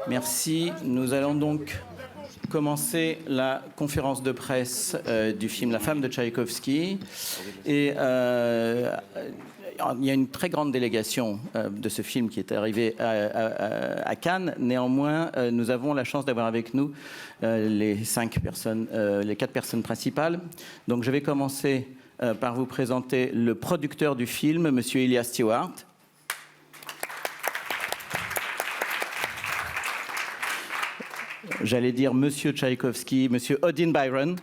Merci. Nous allons donc commencer la conférence de presse du film La femme de Tchaïkovski. Et il y a une très grande délégation de ce film qui est arrivée à Cannes. Néanmoins, nous avons la chance d'avoir avec nous les 4 personnes principales. Donc je vais commencer par vous présenter le producteur du film, Monsieur Elias Stewart. J'allais dire Monsieur Tchaïkovski, Monsieur Odin Byron.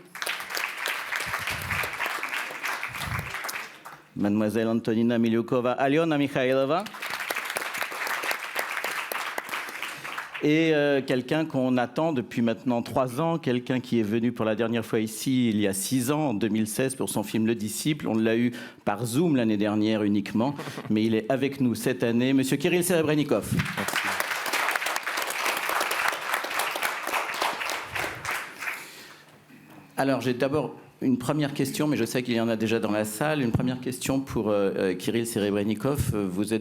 Mademoiselle Antonina Miliukova, Aliona Mikhailova. Et quelqu'un qu'on attend depuis maintenant 3 ans, quelqu'un qui est venu pour la dernière fois ici il y a 6 ans, en 2016, pour son film Le Disciple. On l'a eu par Zoom l'année dernière uniquement, mais il est avec nous cette année, Monsieur Kirill Serebrennikov. Merci. Alors, j'ai d'abord une première question, mais je sais qu'il y en a déjà dans la salle. Une première question pour Kirill Serebrennikov. Vous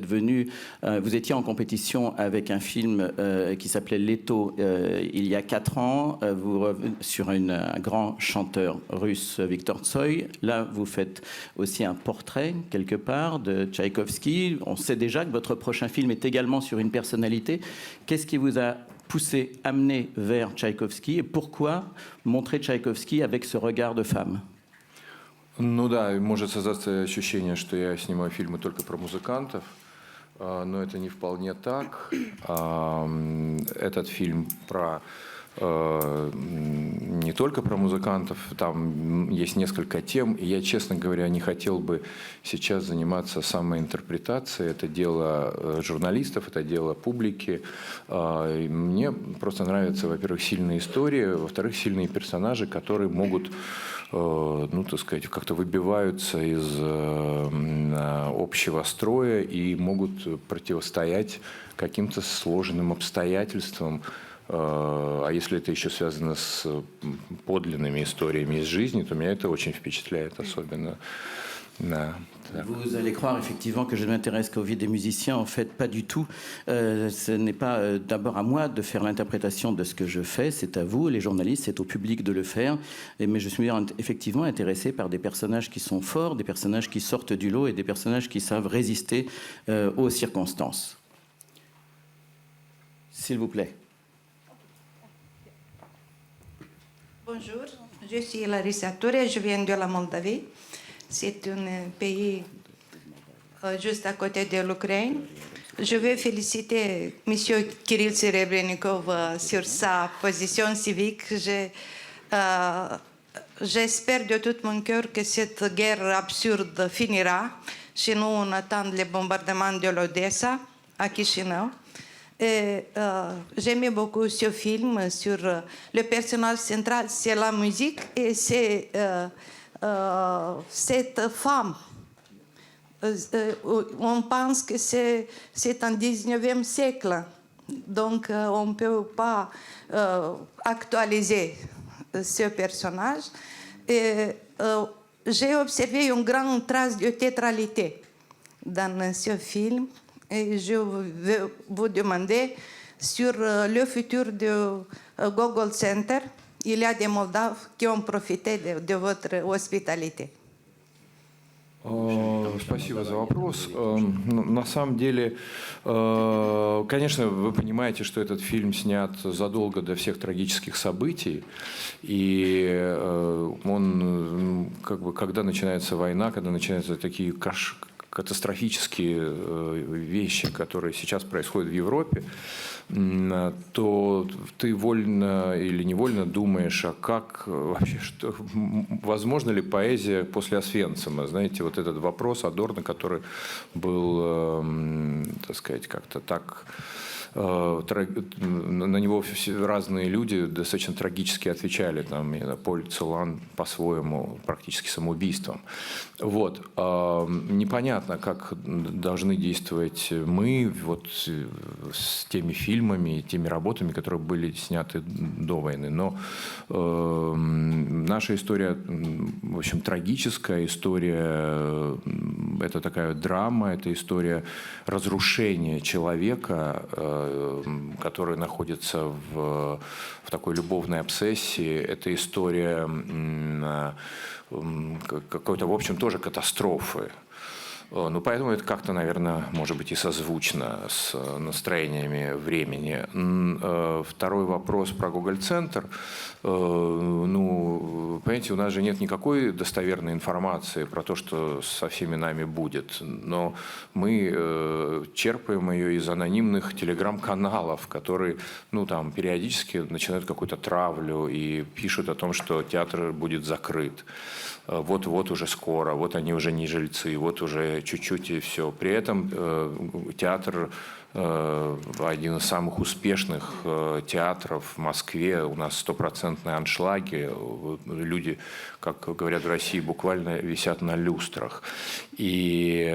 étiez en compétition avec un film qui s'appelait Leto il y a 4 ans, sur un grand chanteur russe, Viktor Tsoï. Là, vous faites aussi un portrait, quelque part, de Tchaïkovski. On sait déjà que votre prochain film est également sur une personnalité. Qu'est-ce qui vous a poussé, amené vers Tchaïkovski, et pourquoi montrer Tchaïkovski avec ce regard de femme? Ну да, может создаться ощущение, что я снимаю фильмы только про музыкантов, но это не вполне так. Этот фильм про не только про музыкантов, там есть несколько тем, и я, честно говоря, не хотел бы сейчас заниматься самоинтерпретацией. Это дело журналистов, это дело публики. Мне просто нравятся, во-первых, сильные истории, во-вторых, сильные персонажи, которые могут, ну, так сказать, как-то выбиваются из общего строя и могут противостоять каким-то сложным обстоятельствам. А если это еще связано с подлинными историями из жизни, то меня это очень впечатляет особенно. Да, vous allez croire effectivement que je ne m'intéresse qu'aux vies des musiciens. En fait, pas du tout. Ce n'est pas d'abord à moi de faire l'interprétation de ce que je fais. C'est à vous, les journalistes, c'est au public de le faire. Mais je suis effectivement intéressé par des personnages qui sont forts, des personnages qui sortent du lot et des personnages qui savent résister aux circonstances. S'il vous plaît. Bonjour, je suis Larissa Touré, je viens de la Moldavie. C'est un pays juste à côté de l'Ukraine. Je veux féliciter M. Kirill Serebrennikov sur sa position civique. J'espère de tout mon cœur que cette guerre absurde finira. Chez nous, on attend les bombardements de l'Odessa à Chisinau. J'aimais beaucoup ce film sur le personnage central, c'est la musique et c'est cette femme. On pense que c'est un 19e siècle, donc on ne peut pas actualiser ce personnage. J'ai observé une grande trace de théâtralité dans ce film. Et je veux vous demander sur le futur du Gogol Center. Il y a des Moldaves qui ont profité de votre hospitalité. Спасибо за вопрос. На самом деле, конечно, вы понимаете, что этот фильм снят задолго до всех трагических событий, и он, как бы, когда начинается война, когда начинаются такие катастрофические вещи, которые сейчас происходят в Европе, то ты вольно или невольно думаешь, а как вообще, возможно ли поэзия после Освенцима? Знаете, вот этот вопрос Адорно, который был, так сказать, как-то так... На него разные люди достаточно трагически отвечали, там, Поль Целан по-своему, практически самоубийством. Вот. Непонятно, как должны действовать мы вот с теми фильмами, теми работами, которые были сняты до войны. Но наша история, в общем, трагическая история, это такая драма, это история разрушения человека, который находится в такой любовной обсессии. Это история какой-то, в общем, тоже катастрофы. Ну, поэтому это как-то, наверное, может быть и созвучно с настроениями времени. Второй вопрос про Гоголь-центр. Ну, понимаете, у нас же нет никакой достоверной информации про то, что со всеми нами будет. Но мы черпаем ее из анонимных телеграм-каналов, которые, ну, там, периодически начинают какую-то травлю и пишут о том, что театр будет закрыт. Вот уже скоро, вот они уже не жильцы, вот уже чуть-чуть и все. При этом театр один из самых успешных театров в Москве. У нас 100% аншлаги. Люди, как говорят в России, буквально висят на люстрах. И,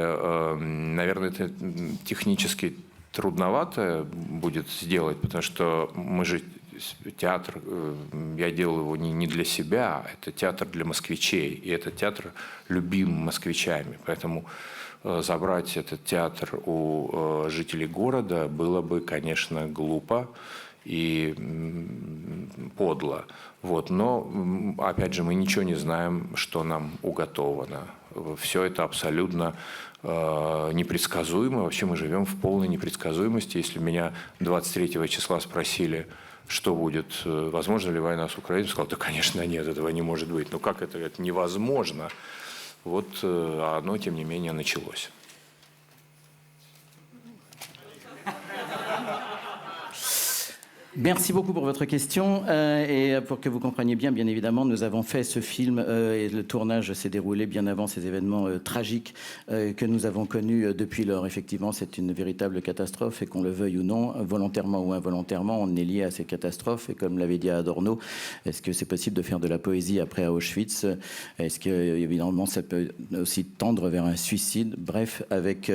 наверное, это технически трудновато будет сделать, потому что мы же театр, я делал его не для себя, это театр для москвичей, и этот театр любим москвичами. Поэтому забрать этот театр у жителей города было бы, конечно, глупо и подло. Вот. Но, опять же, мы ничего не знаем, что нам уготовано. Все это абсолютно непредсказуемо. Вообще мы живем в полной непредсказуемости. Если меня 23 числа спросили, что будет, возможно ли война с Украиной, сказал, да, конечно, нет, этого не может быть. Но как это невозможно? Вот оно, тем не менее, началось. Merci beaucoup pour votre question et pour que vous compreniez bien évidemment, nous avons fait ce film et le tournage s'est déroulé bien avant ces événements tragiques que nous avons connus depuis lors. Effectivement, c'est une véritable catastrophe et qu'on le veuille ou non, volontairement ou involontairement, on est lié à ces catastrophes et comme l'avait dit Adorno, est-ce que c'est possible de faire de la poésie après Auschwitz? Est-ce que évidemment ça peut aussi tendre vers un suicide? Bref, avec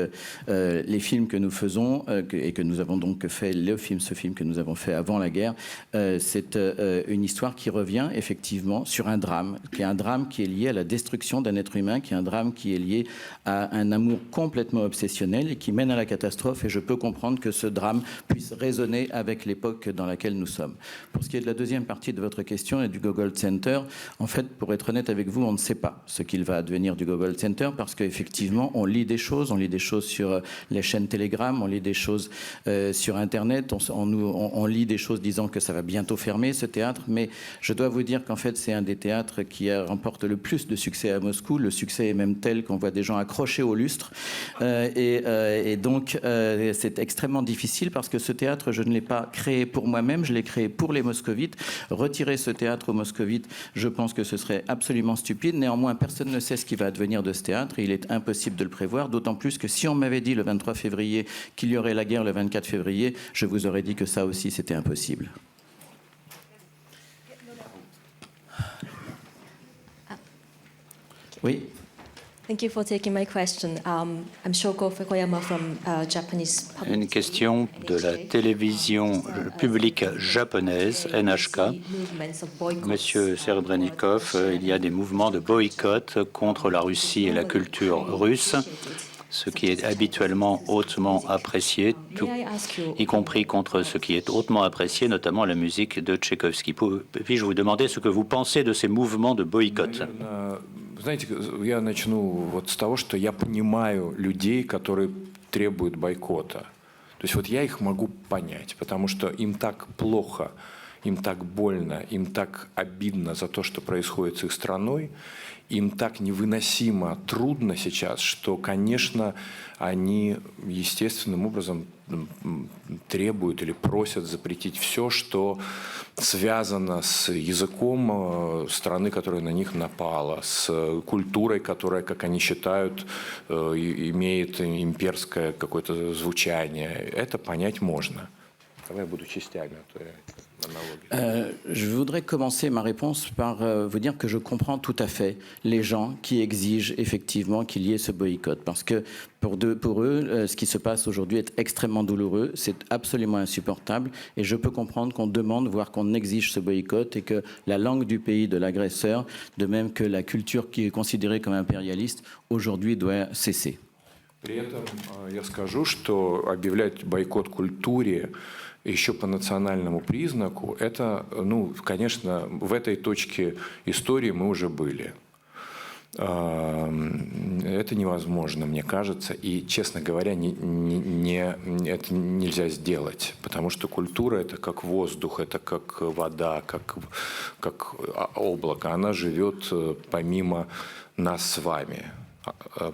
les films que nous faisons et que nous avons donc fait, ce film que nous avons fait avant la guerre, c'est une histoire qui revient effectivement sur un drame qui est lié à la destruction d'un être humain, qui est un drame qui est lié à un amour complètement obsessionnel et qui mène à la catastrophe. Et je peux comprendre que ce drame puisse résonner avec l'époque dans laquelle nous sommes. Pour ce qui est de la deuxième partie de votre question et du Gogol Center, en fait, pour être honnête avec vous, on ne sait pas ce qu'il va advenir du Gogol Center parce qu'effectivement, on lit des choses sur les chaînes Telegram, on lit des choses sur Internet, on lit des choses disant que ça va bientôt fermer ce théâtre, mais je dois vous dire qu'en fait c'est un des théâtres qui remporte le plus de succès à Moscou. Le succès est même tel qu'on voit des gens accrochés au lustre et donc c'est extrêmement difficile parce que ce théâtre, je ne l'ai pas créé pour moi-même, je l'ai créé pour les moscovites. Retirer ce théâtre aux moscovites, je pense que ce serait absolument stupide. Néanmoins, personne ne sait ce qui va advenir de ce théâtre et il est impossible de le prévoir, d'autant plus que si on m'avait dit le 23 février qu'il y aurait la guerre le 24 février, je vous aurais dit que ça aussi c'était impossible. Oui. Thank you for taking my question. I'm Shoko Fukuyama from Japanese public. Une question de la télévision publique japonaise, NHK. Monsieur Serebrennikov, il y a des mouvements de boycott contre la Russie et la culture russe, ce qui est habituellement hautement apprécié, y compris contre ce qui est hautement apprécié, notamment la musique de Tchaïkovski. Puis-je vous demander ce que vous pensez de ces mouvements de boycott? Знаете, я начну вот с того, что я понимаю людей, которые требуют бойкота. То есть вот я их могу понять, потому что им так плохо, им так больно, им так обидно за то, что происходит с их страной, им так невыносимо трудно сейчас, что, конечно, они естественным образом требуют или просят запретить все, что связано с языком страны, которая на них напала, с культурой, которая, как они считают, имеет имперское какое-то звучание. Это понять можно. Давай я буду частями, а то я... Je voudrais commencer ma réponse par vous dire que je comprends tout à fait les gens qui exigent effectivement qu'il y ait ce boycott. Parce que pour eux, ce qui se passe aujourd'hui est extrêmement douloureux, c'est absolument insupportable. Et je peux comprendre qu'on demande, voire qu'on exige ce boycott et que la langue du pays de l'agresseur, de même que la culture qui est considérée comme impérialiste, aujourd'hui doit cesser. При этом я скажу, что объявлять бойкот культуре еще по национальному признаку, это, ну, конечно, в этой точке истории мы уже были. Это невозможно, мне кажется, и, честно говоря, это нельзя сделать, потому что культура – это как воздух, это как вода, как облако, она живет помимо нас с вами.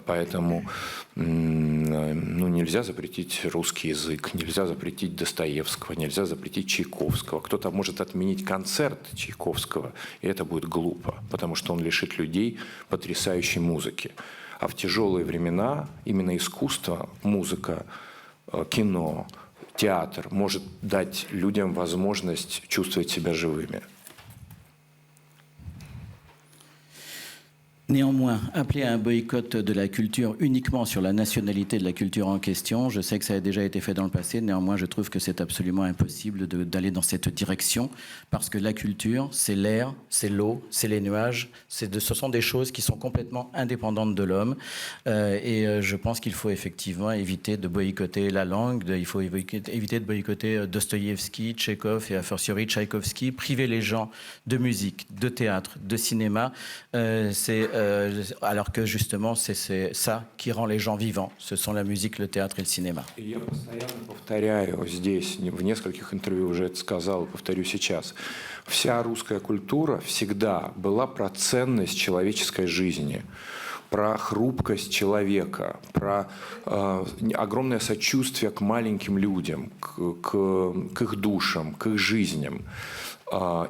Поэтому нельзя запретить русский язык, нельзя запретить Достоевского, нельзя запретить Чайковского. Кто-то может отменить концерт Чайковского, и это будет глупо, потому что он лишит людей потрясающей музыки. А в тяжелые времена именно искусство, музыка, кино, театр может дать людям возможность чувствовать себя живыми. Néanmoins, appeler à un boycott de la culture uniquement sur la nationalité de la culture en question, je sais que ça a déjà été fait dans le passé, néanmoins je trouve que c'est absolument impossible d'aller dans cette direction, parce que la culture, c'est l'air, c'est l'eau, c'est les nuages, ce sont des choses qui sont complètement indépendantes de l'homme, et je pense qu'il faut effectivement éviter de boycotter la langue, il faut éviter de boycotter Dostoïevski, Tchekhov et a fortiori Tchaïkovski, priver les gens de musique, de théâtre, de cinéma, alors que justement c'est ça qui rend les gens vivants, ce sont la musique, le théâtre et le cinéma. И я постоянно повторяю здесь, в нескольких интервью уже это сказал, повторю сейчас, вся русская культура всегда была про ценность человеческой жизни, про хрупкость человека, про огромное сочувствие к маленьким людям, к их душам, к их жизням.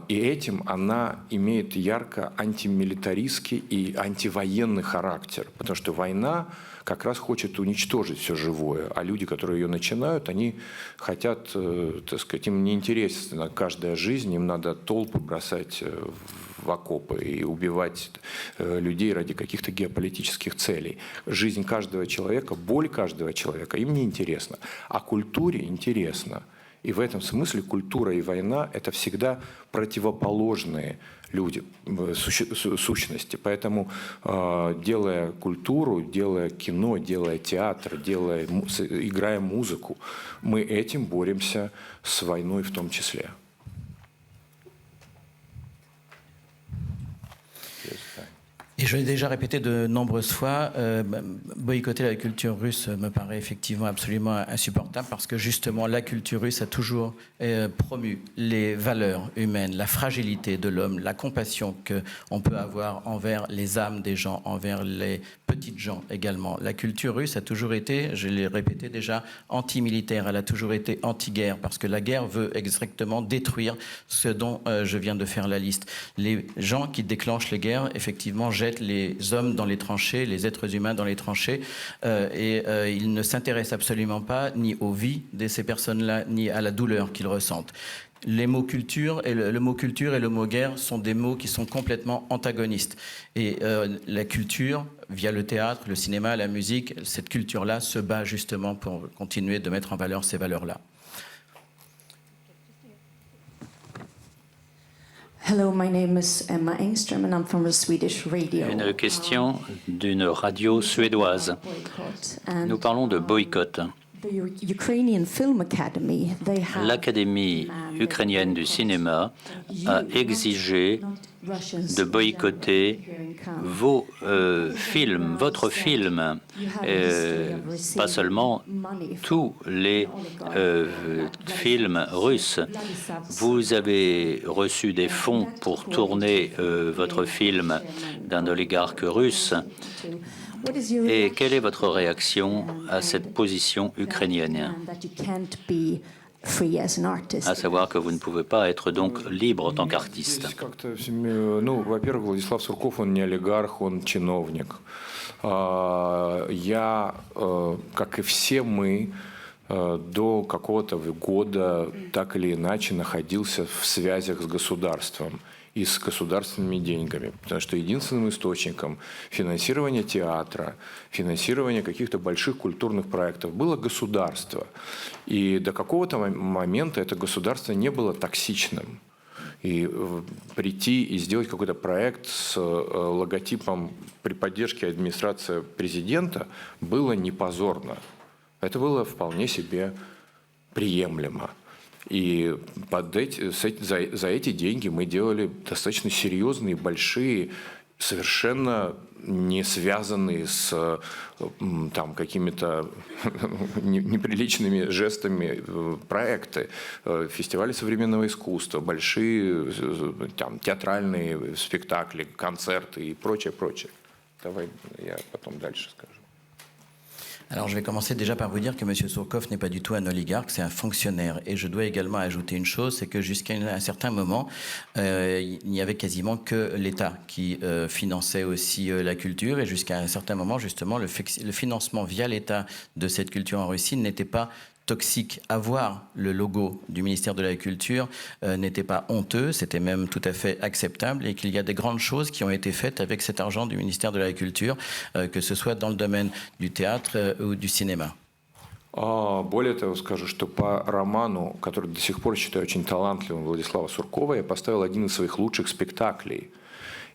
И этим она имеет ярко антимилитаристский и антивоенный характер, потому что война как раз хочет уничтожить все живое, а люди, которые ее начинают, они хотят, так сказать, им не интересна каждая жизнь, им надо толпы бросать в окопы и убивать людей ради каких-то геополитических целей. Жизнь каждого человека, боль каждого человека им не интересна, а культуре интересно. И в этом смысле культура и война – это всегда противоположные люди, сущности. Поэтому, делая культуру, делая кино, делая театр, играя музыку, мы этим боремся с войной в том числе. Et je l'ai déjà répété de nombreuses fois, boycotter la culture russe me paraît effectivement absolument insupportable parce que justement la culture russe a toujours promu les valeurs humaines, la fragilité de l'homme, la compassion qu'on peut avoir envers les âmes des gens, envers les petites gens également. La culture russe a toujours été, je l'ai répété déjà, anti-militaire, elle a toujours été anti-guerre parce que la guerre veut exactement détruire ce dont je viens de faire la liste. Les gens qui déclenchent les guerres, effectivement, jettent les hommes dans les tranchées, les êtres humains dans les tranchées, et ils ne s'intéressent absolument pas ni aux vies de ces personnes-là, ni à la douleur qu'ils ressentent. Les mots culture et le mot culture et le mot guerre sont des mots qui sont complètement antagonistes. Et la culture, via le théâtre, le cinéma, la musique, cette culture-là se bat justement pour continuer de mettre en valeur ces valeurs-là. Hello, my name is Emma Engström and I'm from a Swedish radio. Une question d'une radio suédoise. Nous parlons de boycott. L'Académie ukrainienne du cinéma a exigé de boycotter vos films, votre film, pas seulement tous les films russes. Vous avez reçu des fonds pour tourner votre film d'un oligarque russe. Et quelle est votre réaction à cette position ukrainienne, à savoir que vous ne pouvez pas être donc libre en tant qu'artiste? Во-первых, Владислав Сурков, он не олигарх, он чиновник. Я, как и все мы, до какого-то года так или иначе находился в связях с государством и с государственными деньгами, потому что единственным источником финансирования театра, финансирования каких-то больших культурных проектов было государство. И до какого-то момента это государство не было токсичным. И прийти и сделать какой-то проект с логотипом при поддержке администрации президента было не позорно. Это было вполне себе приемлемо. И за эти деньги мы делали достаточно серьезные, большие, совершенно не связанные с там, какими-то неприличными жестами проекты. Фестивали современного искусства, большие там, театральные спектакли, концерты и прочее, прочее. Давай я потом дальше скажу. Alors je vais commencer déjà par vous dire que M. Surkov n'est pas du tout un oligarque, c'est un fonctionnaire. Et je dois également ajouter une chose, c'est que jusqu'à un certain moment, il n'y avait quasiment que l'État qui finançait aussi la culture. Et jusqu'à un certain moment, justement, le financement via l'État de cette culture en Russie n'était pas toxique. Avoir le logo du ministère de la Culture n'était pas honteux, c'était même tout à fait acceptable et qu'il y a des grandes choses qui ont été faites avec cet argent du ministère de la Culture, que ce soit dans le domaine du théâtre ou du cinéma. Более того, скажу, что по роману, который до сих пор считаю очень талантливым, Владислава Суркова, я поставил один из своих лучших спектаклей.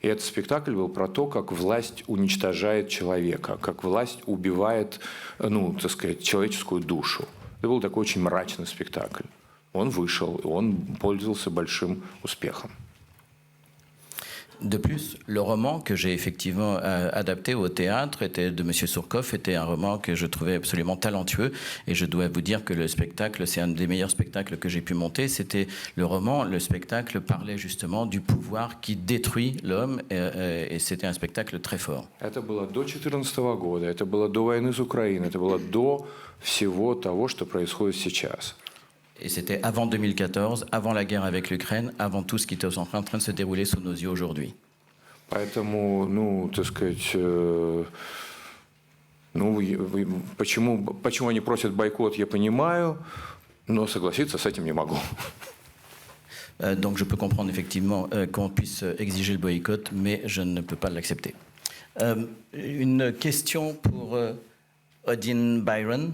И этот спектакль был про то, как власть уничтожает человека, как власть убивает, ну, так сказать, человеческую душу. Это был такой очень мрачный спектакль. Он вышел, и он пользовался большим успехом. De plus, le roman que j'ai effectivement adapté au théâtre de M. Surkov était un roman que je trouvais absolument talentueux. Et je dois vous dire que le spectacle, c'est un des meilleurs spectacles que j'ai pu monter. C'était le roman, le spectacle parlait justement du pouvoir qui détruit l'homme. Et c'était un spectacle très fort. Это было до 2014 года, это было до войны с Украиной, это было до всего того, что происходит сейчас. Et c'était avant 2014, avant la guerre avec l'Ukraine, avant tout ce qui était en train de se dérouler sous nos yeux aujourd'hui. Поэтому, ну, так сказать, почему они просят бойкот, я понимаю, но согласиться с этим не могу. Donc je peux comprendre effectivement qu'on puisse exiger le boycott, mais je ne peux pas l'accepter. Une question pour Odin Byron.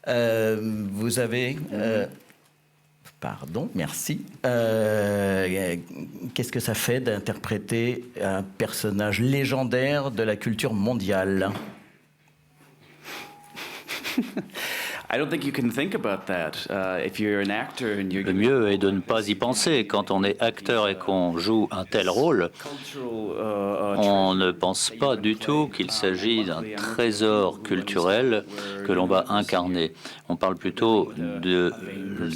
Vous avez... Pardon, merci. Qu'est-ce que ça fait d'interpréter un personnage légendaire de la culture mondiale? Le mieux est de ne pas y penser. Quand on est acteur et qu'on joue un tel rôle, on ne pense pas du tout qu'il s'agit d'un trésor culturel que l'on va incarner. On parle plutôt de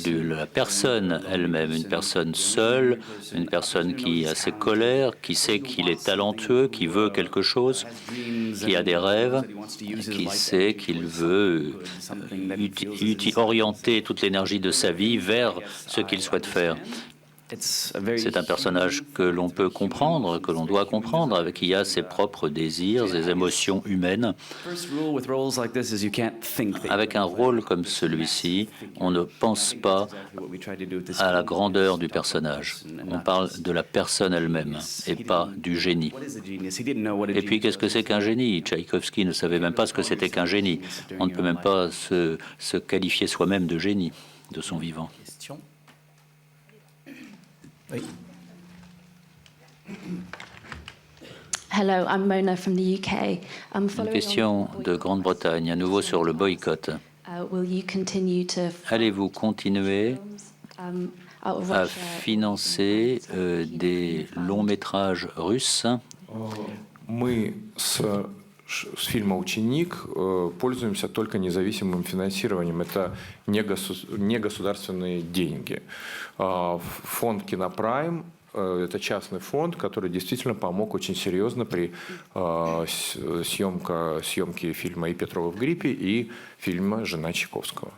la personne elle-même, une personne seule, une personne qui a ses colères, qui sait qu'il est talentueux, qui veut quelque chose, qui a des rêves, qui sait qu'il veut orienter toute l'énergie de sa vie vers ce qu'il souhaite faire. C'est un personnage que l'on peut comprendre, que l'on doit comprendre, qui a ses propres désirs, ses émotions humaines. Avec un rôle comme celui-ci, on ne pense pas à la grandeur du personnage. On parle de la personne elle-même et pas du génie. Et puis, qu'est-ce que c'est qu'un génie? Tchaïkovski ne savait même pas ce que c'était qu'un génie. On ne peut même pas se qualifier soi-même de génie de son vivant. Oui. Hello, I'm Mona from the UK. Une question de Grande-Bretagne, à nouveau sur le boycott. Will you continue to Allez-vous continuer à financer des longs-métrages russes? Мы с фильма «Ученик» пользуемся только независимым финансированием. Это не государственные деньги. Фонд «Кинопрайм» – это частный фонд, который действительно помог очень серьезно при съемке фильма «И Петрова в гриппе» и фильма «Жена Чайковского».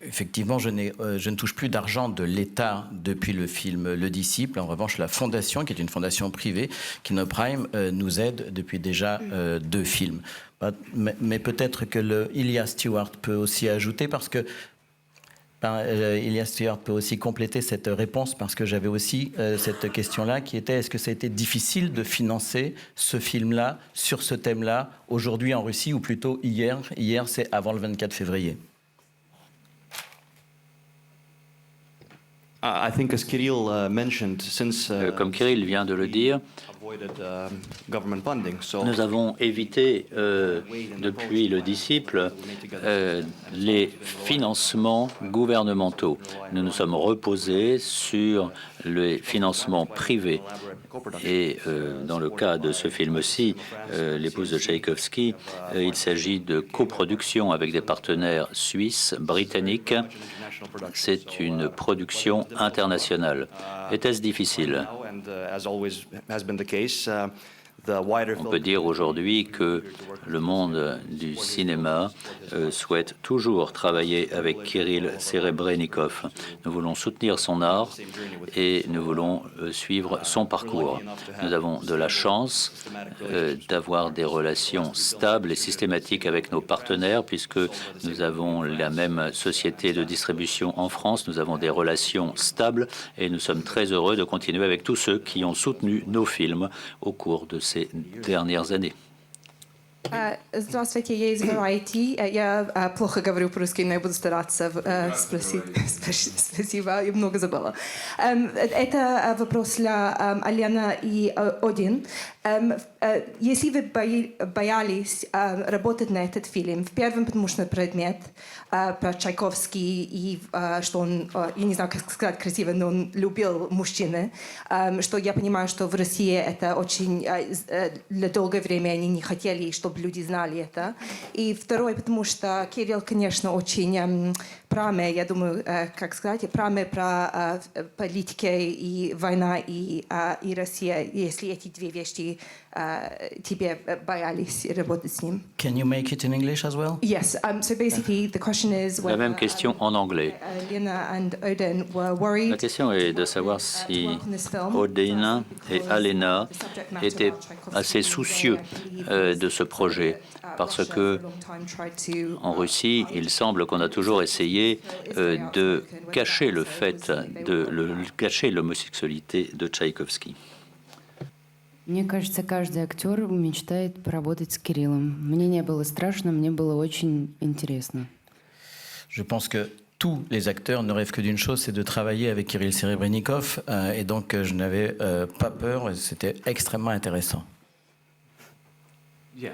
Effectivement, je ne touche plus d'argent de l'État depuis le film Le Disciple. En revanche, la fondation, qui est une fondation privée, Kinoprime, nous aide depuis déjà 2 films. Mais peut-être que Ilya Stewart peut aussi ajouter, parce que Ilya Stewart peut aussi compléter cette réponse, parce que j'avais aussi cette question-là qui était: est-ce que ça a été difficile de financer ce film-là, sur ce thème-là, aujourd'hui en Russie, ou plutôt hier? Hier, c'est avant le 24 février. I think, as Kirill mentioned, since Comme Kirill vient de le dire, avoided government funding, so nous avons évité, depuis le disciple, les financements gouvernementaux. Nous nous sommes reposés sur les financements privés. Et dans le cas de ce film-ci, L'épouse de Tchaïkovski, il s'agit de coproduction avec des partenaires suisses, britanniques. C'est une production internationale. Était-ce difficile? On peut dire aujourd'hui que le monde du cinéma souhaite toujours travailler avec Kirill Serebrennikov. Nous voulons soutenir son art et nous voulons suivre son parcours. Nous avons de la chance d'avoir des relations stables et systématiques avec nos partenaires puisque nous avons la même société de distribution en France. Nous avons des relations stables et nous sommes très heureux de continuer avec tous ceux qui ont soutenu nos films au cours de ces dernières années. Здравствуйте, я из Variety. Я плохо говорю по-русски, но я буду стараться спросить. Спасибо, я много забыла. Это вопрос для Алена и Один. Если вы боялись работать на этот фильм, в первом, потому что предмет про Чайковский, и что он, я не знаю, как сказать красиво, но он любил мужчины, что я понимаю, что в России это очень для долгое время они не хотели, чтобы люди знали это. И второй, потому что Кирилл, конечно, очень прямый, я думаю, как сказать, прямый про политику и война и Россия, если эти две вещи тебе боялись работать с ним. Can you make it in English as well? Yes. So basically, the question is La même question en anglais. Lena and Odin were worried. La question est de savoir si Odin et Alena étaient assez soucieux de ce projet, parce que en Russie, il semble qu'on a toujours essayé de cacher le fait cacher l'homosexualité de Tchaïkovski. Мне кажется, каждый актер мечтает поработать с Кириллом. Мне не было страшно, мне было очень интересно. Je pense que tous les acteurs ne rêvent que d'une chose, c'est de travailler avec Kirill Serebrennikov. Et donc, je n'avais pas peur. C'était extrêmement intéressant. Yeah,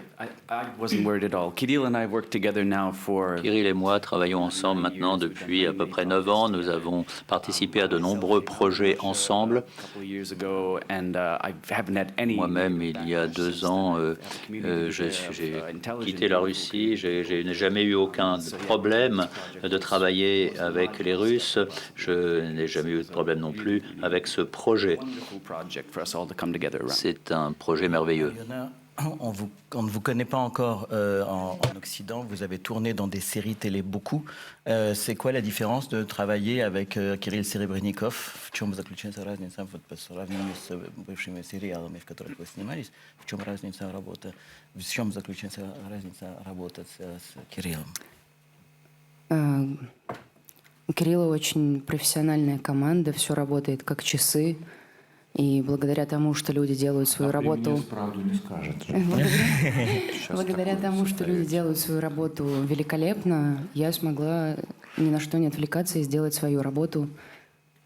I wasn't worried at all. Kirill and I work together now for... Kirill et moi travaillons ensemble maintenant depuis à peu près 9 ans. Nous avons participé à de nombreux projets ensemble. Moi-même, il y a 2 ans, j'ai quitté la Russie. Je n'ai jamais eu aucun problème de travailler avec les Russes. Je n'ai jamais eu de problème non plus avec ce projet. C'est un projet merveilleux. On ne vous connaît pas encore en Occident. Vous avez tourné dans des séries télé beaucoup. C'est quoi la différence de travailler avec Кирилл Серебренников? В чем заключается разница по сравнению с бывшими сериалами, в которых вы снимались? В чем разница работы? В чем заключается разница работать с Кириллом? У Кирилла очень профессиональная команда, все работает как часы. И благодаря тому, что люди делают свою работу... Благодаря тому, что люди делают свою работу великолепно, я смогла ни на что не отвлекаться и сделать свою работу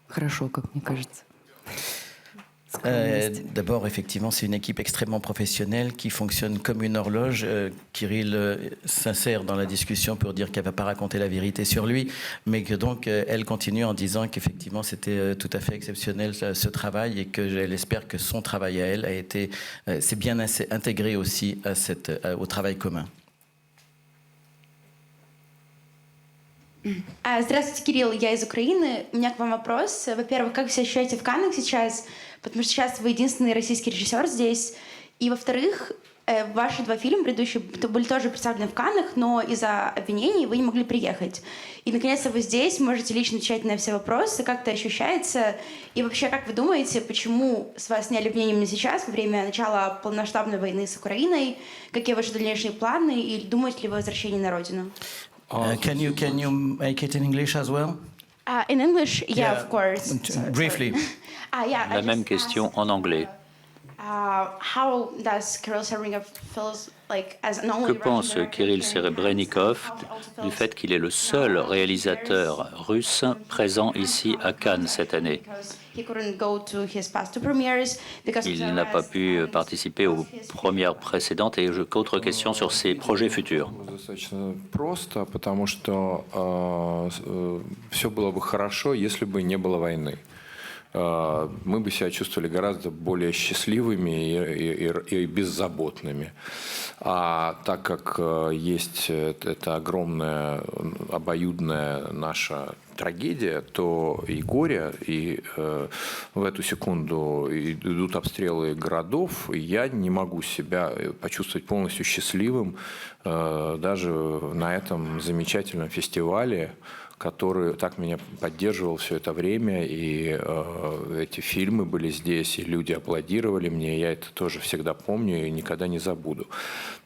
хорошо, как мне кажется. D'abord, effectivement, c'est une équipe extrêmement professionnelle qui fonctionne comme une horloge. Kirill s'insère dans la discussion pour dire qu'elle ne va pas raconter la vérité sur lui, mais que donc elle continue en disant qu'effectivement c'était tout à fait exceptionnel ce travail et qu'elle espère que son travail à elle a été s'est bien intégré aussi au travail commun. Здравствуйте, Кирилл, я из Украины. У меня к вам вопрос. Во-первых, как вы себя ощущаете в Каннах сейчас? Потому что сейчас вы единственный российский режиссер здесь. И, во-вторых, ваши 2 фильма предыдущие были тоже представлены в Каннах, но из-за обвинений вы не могли приехать. И, наконец-то, вы здесь, можете лично отвечать на все вопросы, как это ощущается. И вообще, как вы думаете, почему с вас сняли обвинения именно сейчас, во время начала полномасштабной войны с Украиной? Какие ваши дальнейшие планы? И думаете ли вы о возвращении на родину? Can you make it in English as well? In English, yeah, of course. Briefly. La même question en anglais. How does Kirill Serebrennikov feels like as an only Que pense Kirill Serebrennikov du fait qu'il est le seul réalisateur russe présent ici à Cannes cette année? Il n'a pas pu participer aux premières précédentes. Et autre question sur ses projets futurs. Достаточно просто, потому что все было бы хорошо, если бы не было войны. Мы бы себя чувствовали гораздо более счастливыми и беззаботными. А так как есть эта огромная обоюдная наша трагедия, то и горе, и в эту секунду идут обстрелы городов, и я не могу себя почувствовать полностью счастливым даже на этом замечательном фестивале, который так меня поддерживал все это время, и эти фильмы были здесь, и люди аплодировали мне, я это тоже всегда помню и никогда не забуду.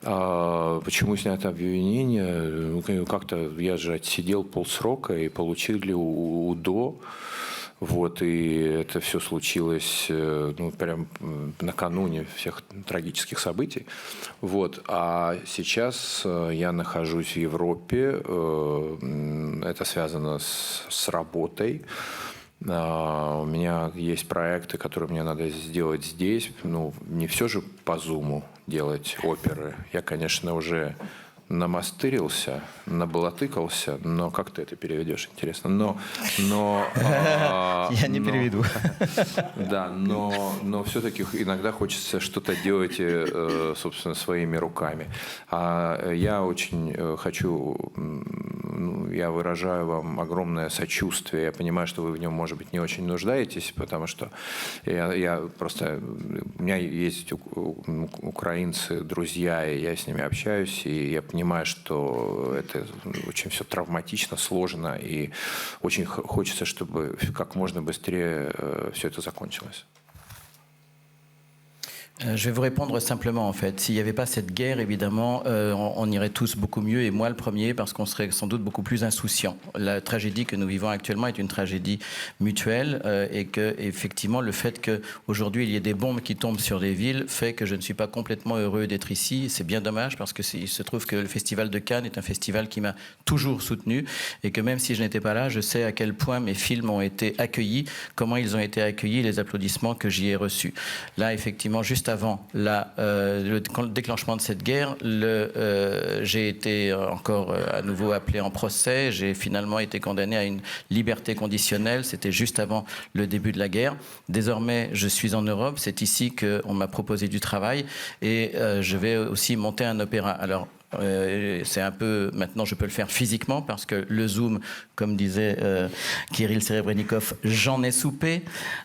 Почему снято обвинение? Как-то я же отсидел полсрока и получили УДО. Вот, и это все случилось прям накануне всех трагических событий. Вот, а сейчас я нахожусь в Европе, это связано с работой. У меня есть проекты, которые мне надо сделать здесь. Не все же по Зуму делать оперы. Я, конечно, уже намастырился, набалатыкался, но как ты это переведешь, интересно? Я не переведу. Да, но все-таки иногда хочется что-то делать, собственно, своими руками. Я очень хочу, я выражаю вам огромное сочувствие. Я понимаю, что вы в нем, может быть, не очень нуждаетесь, потому что я просто, у меня есть украинцы, друзья, и я с ними общаюсь, и я понимаю, что это очень все травматично, сложно, и очень хочется, чтобы как можно быстрее все это закончилось. Je vais vous répondre simplement en fait. S'il n'y avait pas cette guerre, évidemment, on irait tous beaucoup mieux, et moi le premier, parce qu'on serait sans doute beaucoup plus insouciants. La tragédie que nous vivons actuellement est une tragédie mutuelle, et que effectivement le fait qu'aujourd'hui il y ait des bombes qui tombent sur les villes fait que je ne suis pas complètement heureux d'être ici. C'est bien dommage parce qu'il se trouve que le Festival de Cannes est un festival qui m'a toujours soutenu, et que même si je n'étais pas là, je sais à quel point mes films ont été accueillis, comment ils ont été accueillis, les applaudissements que j'y ai reçus. Là, effectivement, juste avant le déclenchement de cette guerre, j'ai été encore à nouveau appelé en procès. J'ai finalement été condamné à une liberté conditionnelle. C'était juste avant le début de la guerre. Désormais, je suis en Europe. C'est ici qu'on m'a proposé du travail, et je vais aussi monter un opéra. Alors, c'est un peu, maintenant je peux le faire physiquement parce que le Zoom, comme disait Kirill Serebrennikov, j'en ai soupé,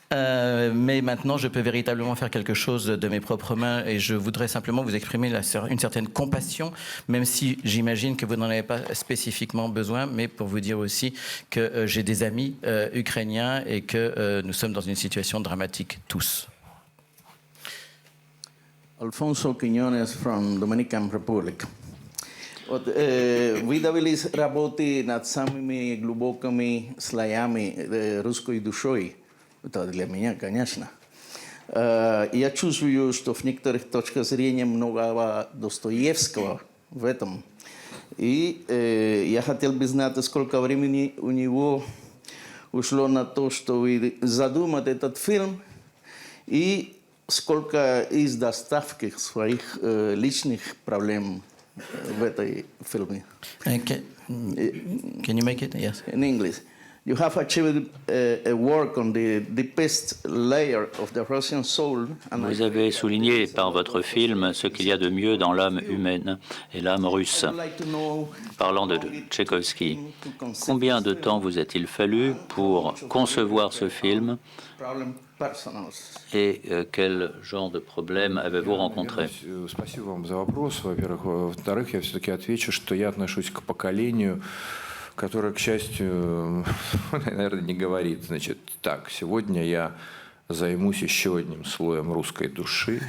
mais maintenant je peux véritablement faire quelque chose de mes propres mains, et je voudrais simplement vous exprimer une certaine compassion, même si j'imagine que vous n'en avez pas spécifiquement besoin, mais pour vous dire aussi que j'ai des amis ukrainiens et que nous sommes dans une situation dramatique tous. Alfonso Quiñones from Dominican Republic. Видавали работы над самыми глубокими слоями русской душой. Это для меня, конечно. Я чувствую, что в некоторых точках зрения много Достоевского в этом. И я хотел бы знать, сколько времени у него ушло на то, чтобы задумать этот фильм, и сколько из доставки своих личных проблем в этой фильме. Can you make it? Yes. In English. You have achieved a work on the deepest layer of the Russian soul. Vous avez souligné par votre film ce qu'il y a de mieux dans l'âme humaine et l'âme russe. Parlant de Tchaïkovski, combien de temps vous a-t-il fallu pour concevoir ce film et quel genre de problème avez-vous rencontré? Спасибо вам за вопрос, во-первых. Во-вторых, я все-таки отвечу, что я отношусь к поколению, которое, к счастью, наверное, не говорит. Значит, так, сегодня я займусь еще одним слоем русской души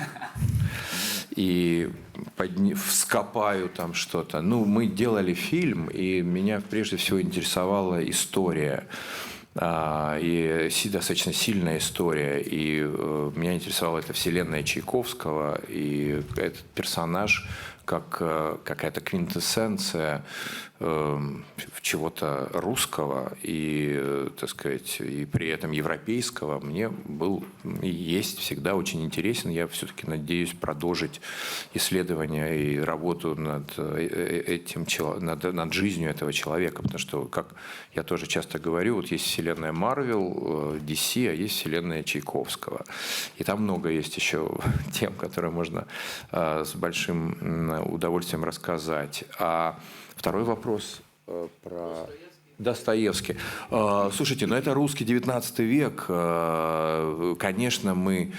и вскопаю там что-то. Мы делали фильм, и меня прежде всего интересовала история. и достаточно сильная история. И меня интересовала эта вселенная Чайковского, и этот персонаж как какая-то квинтэссенция чего-то русского и, так сказать, и при этом европейского мне был и есть всегда очень интересен. Я все-таки надеюсь продолжить исследования и работу над жизнью этого человека, потому что, как я тоже часто говорю, вот есть вселенная Marvel, DC, а есть вселенная Чайковского. И там много есть еще тем, которые можно с большим удовольствием рассказать. А второй вопрос про Достоевский. Слушайте, ну это русский 19 век. Конечно, мы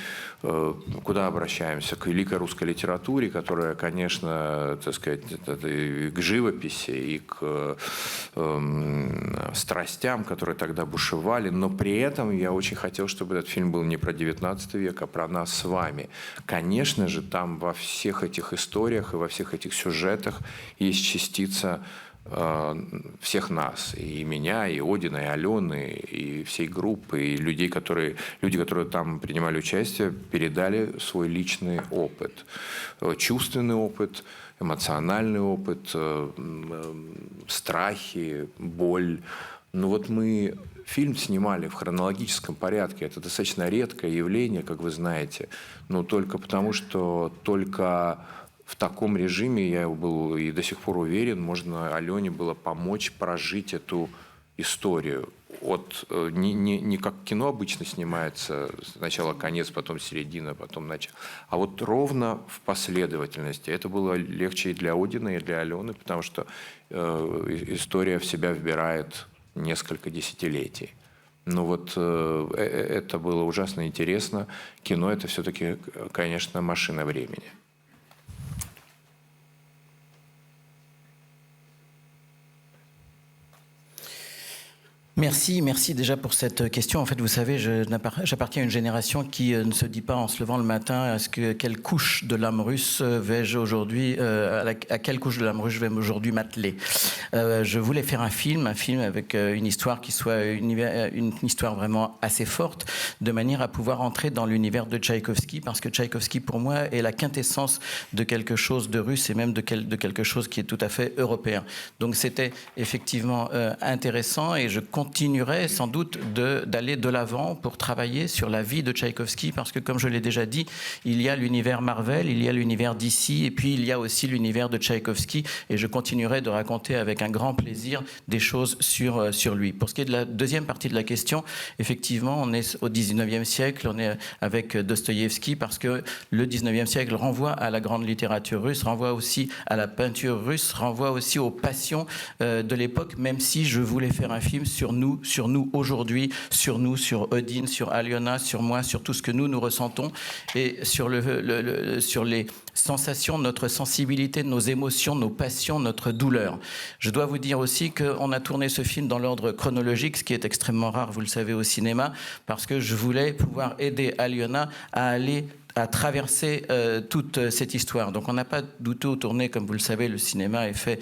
куда обращаемся? К великой русской литературе, которая, конечно, так сказать, и к живописи, и к страстям, которые тогда бушевали. Но при этом я очень хотел, чтобы этот фильм был не про 19 век, а про нас с вами. Конечно же, там во всех этих историях и во всех этих сюжетах есть частица всех нас, и меня, и Одина, и Алены, и всей группы, и люди, которые там принимали участие, передали свой личный опыт, чувственный опыт, эмоциональный опыт, страхи, боль. Ну вот мы фильм снимали в хронологическом порядке, это достаточно редкое явление, как вы знаете, но только потому, что только в таком режиме, я был и до сих пор уверен, можно Алене было помочь прожить эту историю. Не как кино обычно снимается, сначала конец, потом середина, потом начало, а вот ровно в последовательности. Это было легче и для Одина, и для Алены, потому что история в себя вбирает несколько десятилетий. Ну вот это было ужасно интересно. Кино — это все-таки, конечно, машина времени. Merci déjà pour cette question. En fait, vous savez, j'appartiens à une génération qui ne se dit pas en se levant le matin quelle couche de l'âme russe vais-je aujourd'hui, à quelle couche de l'âme russe je vais aujourd'hui m'atteler. Je voulais faire un film avec une histoire qui soit une histoire vraiment assez forte, de manière à pouvoir entrer dans l'univers de Tchaïkovski, parce que Tchaïkovski, pour moi, est la quintessence de quelque chose de russe et même de quelque chose qui est tout à fait européen. Donc c'était effectivement intéressant, et je continuerai sans doute d'aller de l'avant pour travailler sur la vie de Tchaïkovski, parce que, comme je l'ai déjà dit, il y a l'univers Marvel, il y a l'univers DC, et puis il y a aussi l'univers de Tchaïkovski, et je continuerai de raconter avec un grand plaisir des choses sur lui. Pour ce qui est de la deuxième partie de la question, effectivement, on est au 19e siècle, on est avec Dostoïevski, parce que le 19e siècle renvoie à la grande littérature russe, renvoie aussi à la peinture russe, renvoie aussi aux passions de l'époque, même si je voulais faire un film sur nous aujourd'hui, sur Odin, sur Aliona, sur moi, sur tout ce que nous ressentons, et sur les sensations, notre sensibilité, nos émotions, nos passions, notre douleur. Je dois vous dire aussi qu'on a tourné ce film dans l'ordre chronologique, ce qui est extrêmement rare, vous le savez, au cinéma, parce que je voulais pouvoir aider Aliona à traverser toute cette histoire. Donc on n'a pas du tout tourné, comme vous le savez, le cinéma est fait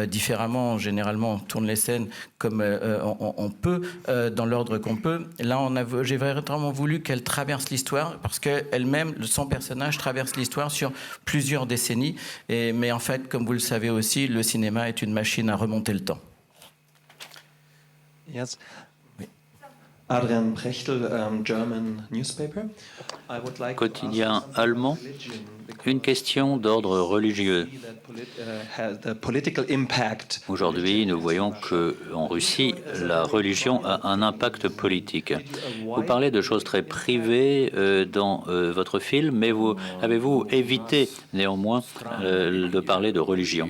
différemment. Généralement, on tourne les scènes comme on peut, dans l'ordre qu'on peut. Là, j'ai vraiment voulu qu'elle traverse l'histoire, parce qu'elle-même, son personnage traverse l'histoire sur plusieurs décennies. Mais en fait, comme vous le savez aussi, le cinéma est une machine à remonter le temps. Yes. Adrian Prechtel, German newspaper. I would like Quotidien allemand. Une question d'ordre religieux. Aujourd'hui, nous voyons qu'en Russie, la religion a un impact politique. Vous parlez de choses très privées dans votre film, mais avez-vous évité néanmoins de parler de religion?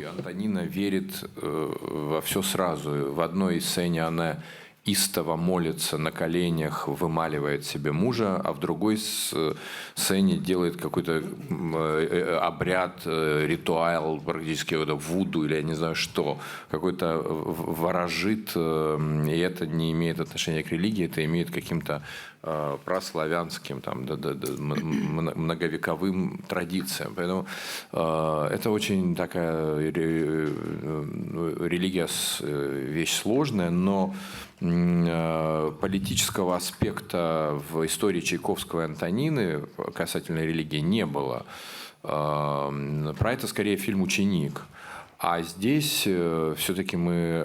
Истово молится на коленях, вымаливает себе мужа, а в другой сцене делает какой-то обряд, ритуал, практически вуду или я не знаю что, какой-то ворожит, и это не имеет отношения к религии, это имеет к каким-то праславянским, там, многовековым традициям. Поэтому это очень такая религия, вещь сложная, но политического аспекта в истории Чайковского и Антонины касательно религии не было. Про это скорее фильм «Ученик». А здесь все-таки мы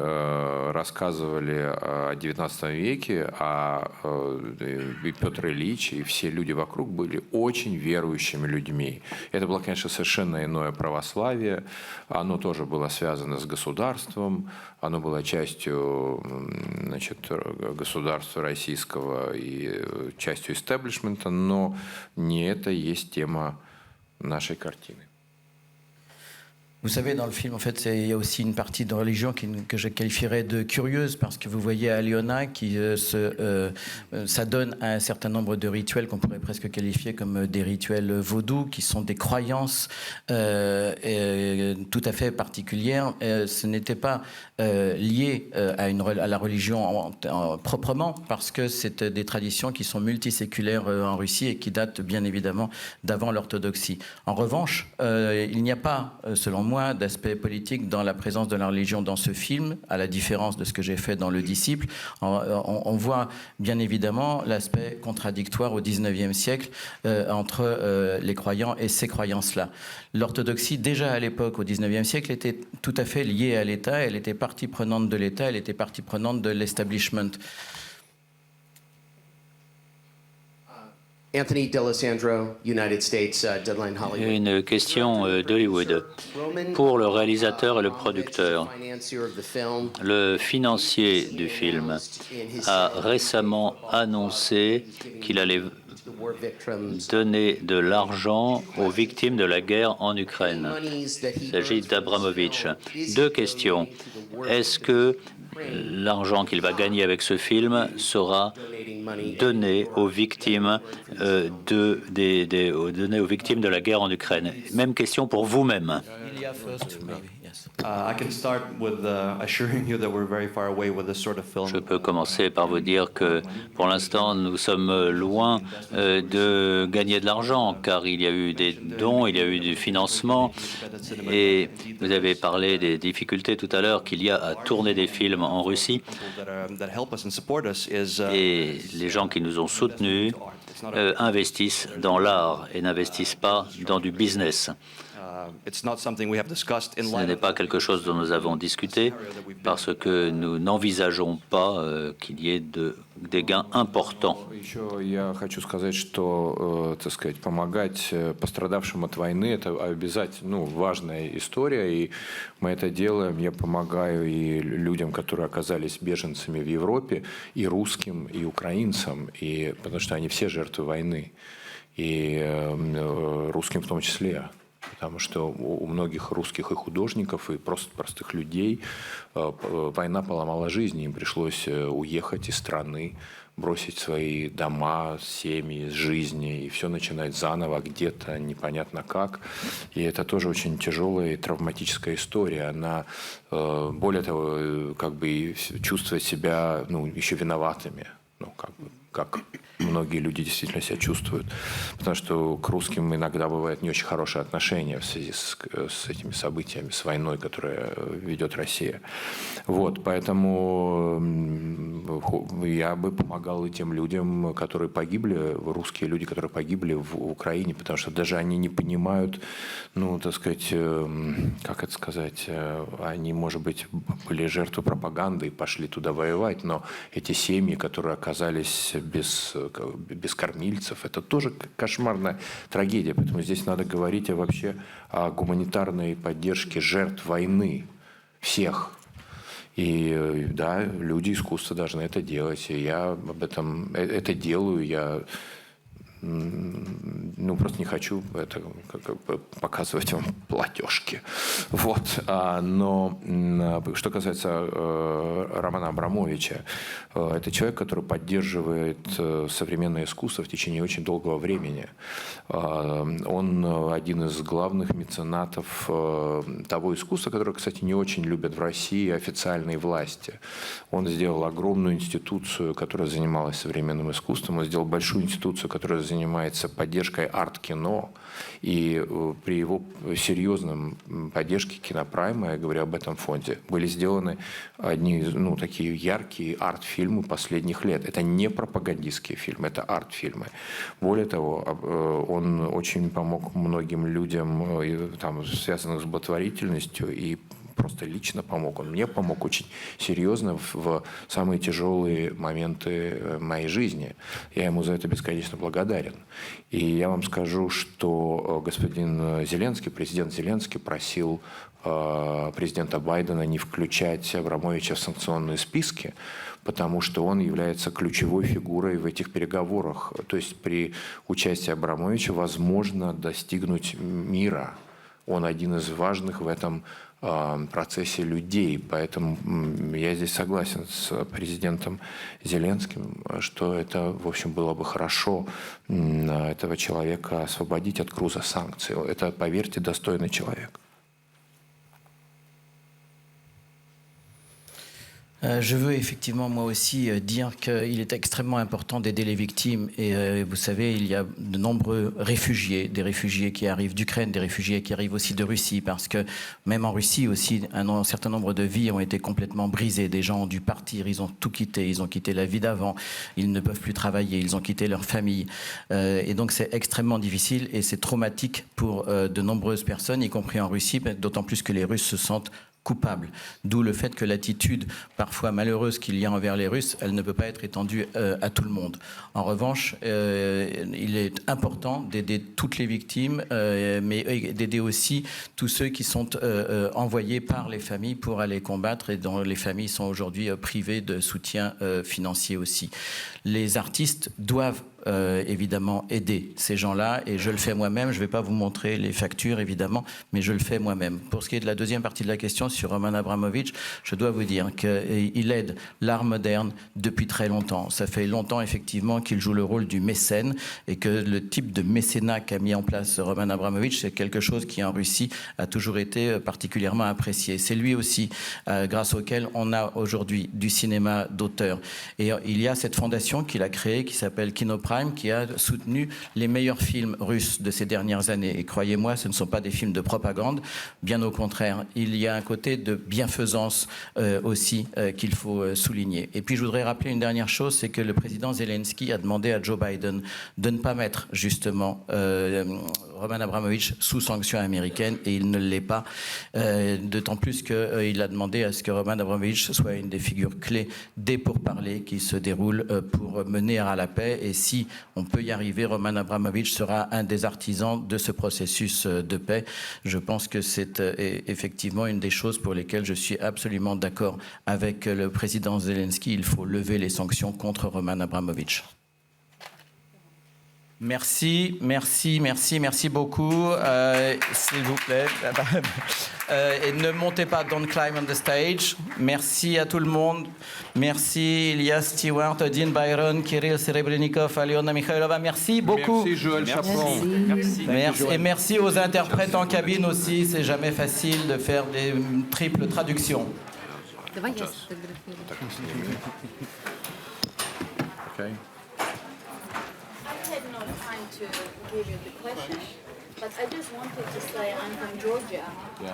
рассказывали о XIX веке, и Петр Ильич, и все люди вокруг были очень верующими людьми. Это было, конечно, совершенно иное православие. Оно тоже было связано с государством, оно было частью, значит, государства российского и частью истеблишмента, но не это есть тема нашей картины. Vous savez, dans le film, en fait, il y a aussi une partie de religion que je qualifierais de curieuse, parce que vous voyez Aliona qui s'adonne à un certain nombre de rituels qu'on pourrait presque qualifier comme des rituels vaudous, qui sont des croyances tout à fait particulières. Ce n'était pas lié à la religion proprement, parce que c'est des traditions qui sont multiséculaires en Russie et qui datent bien évidemment d'avant l'orthodoxie. En revanche, il n'y a pas, selon moi, d'aspect politique dans la présence de la religion dans ce film, à la différence de ce que j'ai fait dans Le Disciple. On voit bien évidemment l'aspect contradictoire au XIXe siècle entre les croyants et ces croyances-là. L'orthodoxie, déjà à l'époque, au XIXe siècle, était tout à fait liée à l'État. Elle était partie prenante de l'État, elle était partie prenante de l'establishment. Anthony D'Alessandro, United States, Deadline Hollywood. Une question d'Hollywood. Pour le réalisateur et le producteur, le financier du film a récemment annoncé qu'il allait donner de l'argent aux victimes de la guerre en Ukraine. Il s'agit d'Abramovich. Deux questions. Est-ce que l'argent qu'il va gagner avec ce film sera donné aux victimes donné aux victimes de la guerre en Ukraine? Même question pour vous-même. Je peux commencer par vous dire que pour l'instant nous sommes loin de gagner de l'argent, car il y a eu des dons, il y a eu du financement, et vous avez parlé des difficultés tout à l'heure qu'il y a à tourner des films en Russie, et les gens qui nous ont soutenus investissent dans l'art et n'investissent pas dans du business. Ce n'est pas quelque chose dont nous avons discuté parce que nous n'envisageons pas qu'il y ait des gains importants. Я хочу сказать, что, так сказать, помогать пострадавшим от войны – это обязательно, важная история, и мы это делаем. Я помогаю и людям, которые оказались беженцами в Европе, и русским, и украинцам, потому что они все жертвы войны, и русским в том числе. Потому что у многих русских и художников, и просто простых людей война поломала жизни. Им пришлось уехать из страны, бросить свои дома, семьи, жизни, и все начинать заново где-то, непонятно как. И это тоже очень тяжелая и травматическая история. Она, более того, как бы чувствует себя еще виноватыми. Как многие люди действительно себя чувствуют. Потому что к русским иногда бывает не очень хорошее отношение в связи с этими событиями, с войной, которая ведет Россия. Поэтому я бы помогал и тем людям, которые погибли, русские люди, которые погибли в Украине, потому что даже они не понимают, так сказать, как это сказать, они, может быть, были жертвой пропаганды и пошли туда воевать, но эти семьи, которые оказались без кормильцев, это тоже кошмарная трагедия. Поэтому здесь надо говорить вообще о гуманитарной поддержке жертв войны всех. И да, люди искусства должны это делать. И я об этом это делаю. Я ну, просто не хочу это показывать вам платежки. Вот. Но что касается Романа Абрамовича, это человек, который поддерживает современное искусство в течение очень долгого времени. Он один из главных меценатов того искусства, которое, кстати, не очень любят в России официальные власти. Он сделал огромную институцию, которая занималась современным искусством. Он сделал большую институцию, которая занимается поддержкой арт-кино. И при его серьезном поддержке Кинопрайма, я говорю об этом фонде, были сделаны одни, ну, такие яркие арт-фильмы последних лет. Это не пропагандистские фильмы, это арт-фильмы. Более того, он очень помог многим людям, там, связанным с благотворительностью, и просто лично помог. Он мне помог очень серьезно в самые тяжелые моменты моей жизни. Я ему за это бесконечно благодарен. И я вам скажу, что господин Зеленский, президент Зеленский просил президента Байдена не включать Абрамовича в санкционные списки, потому что он является ключевой фигурой в этих переговорах. То есть при участии Абрамовича возможно достигнуть мира. Он один из важных в этом процессе людей. Поэтому я здесь согласен с президентом Зеленским, что это, в общем, было бы хорошо этого человека освободить от груза санкций. Это, поверьте, достойный человек. Je veux effectivement moi aussi dire qu'il est extrêmement important d'aider les victimes et vous savez il y a de nombreux réfugiés, des réfugiés qui arrivent d'Ukraine, des réfugiés qui arrivent aussi de Russie parce que même en Russie aussi un certain nombre de vies ont été complètement brisées, des gens ont dû partir, ils ont tout quitté, ils ont quitté la vie d'avant, ils ne peuvent plus travailler, ils ont quitté leur famille et donc c'est extrêmement difficile et c'est traumatique pour de nombreuses personnes y compris en Russie, d'autant plus que les Russes se sentent coupable. D'où le fait que l'attitude parfois malheureuse qu'il y a envers les Russes, elle ne peut pas être étendue à tout le monde. En revanche, il est important d'aider toutes les victimes, mais d'aider aussi tous ceux qui sont envoyés par les familles pour aller combattre et dont les familles sont aujourd'hui privées de soutien financier aussi. Les artistes doivent évidemment aider ces gens-là et je le fais moi-même. Je ne vais pas vous montrer les factures évidemment, mais je le fais moi-même. Pour ce qui est de la deuxième partie de la question sur Roman Abramovich, je dois vous dire qu'il aide l'art moderne depuis très longtemps. Ça fait longtemps effectivement qu'il joue le rôle du mécène et que le type de mécénat qu'a mis en place Roman Abramovich, c'est quelque chose qui en Russie a toujours été particulièrement apprécié. C'est lui aussi grâce auquel on a aujourd'hui du cinéma d'auteur. Et il y a cette fondation qu'il a créée qui s'appelle Kinoprim, qui a soutenu les meilleurs films russes de ces dernières années. Et croyez-moi, ce ne sont pas des films de propagande, bien au contraire. Il y a un côté de bienfaisance aussi qu'il faut souligner. Et puis je voudrais rappeler une dernière chose, c'est que le président Zelensky a demandé à Joe Biden de ne pas mettre justement Roman Abramovich sous sanctions américaines et il ne l'est pas. D'autant plus qu'il a demandé à ce que Roman Abramovich soit une des figures clés des pourparlers qui se déroulent pour mener à la paix. Et si on peut y arriver, Roman Abramovich sera un des artisans de ce processus de paix. Je pense que c'est effectivement une des choses pour lesquelles je suis absolument d'accord avec le président Zelensky. Il faut lever les sanctions contre Roman Abramovich. Merci, merci, merci, merci beaucoup. S'il vous plaît. Et ne montez pas, don't climb on the stage. Merci à tout le monde. Merci Elias Stewart, Dean Byron, Kirill Serebrennikov, Aliona Mikhailova. Merci beaucoup. Merci Joël Chapron. Merci. Et merci aux interprètes en cabine aussi. C'est jamais facile de faire des triples traductions. Okay. To give you the question, but I just wanted to say I'm from Georgia,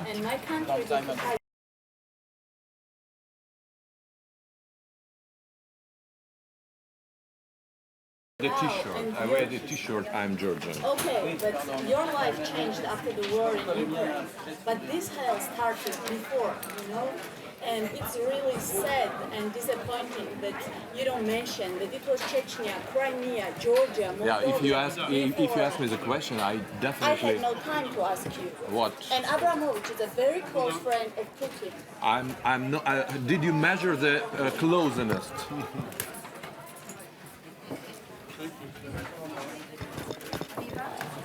and my country has The T-shirt. I wear the T-shirt. I'm Georgian. okay, but your life changed after the war in Ukraine, but this had started before, you know. And it's really sad and disappointing that you don't mention that it was Chechnya, Crimea, Georgia, Moldova. Yeah, if you ask me the question, I definitely. I had no time to ask you. What? And Abramovich is a very close friend of Putin. I'm not. Did you measure the closeness?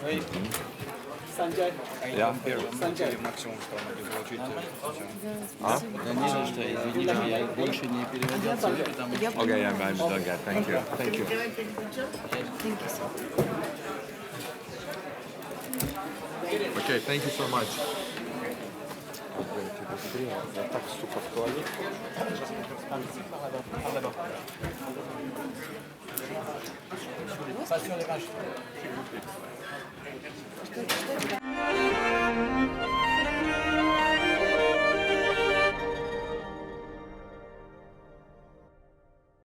Sanjay. Yeah. Sanjay. Okay, I'm done. Thank you. Thank you. Okay, thank you so much. Я так, сука, в туалет. Pas sur les vaches.